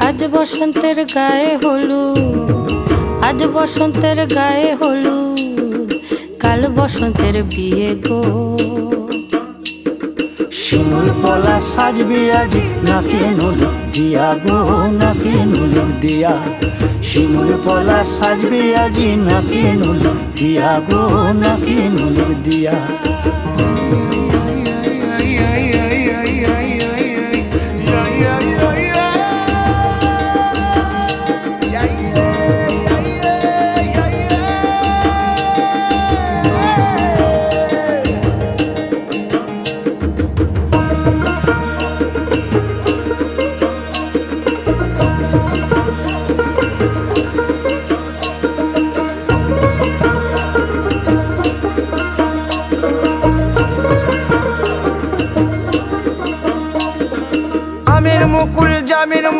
আজ বসন্তের গায়ে হলুদ, আজ বসন্তের গায়ে হলুদ, কাল বসন্তের বিয়ে গো। শিমুল পলা সাজবে আজি নাকে নুলুক দিয়া গো, নাকে নুলুক দিয়া। শিমুল পলা সাজবে আজি নাকে নুলুক দিয়া গো, নাকে নুলুক দিয়া।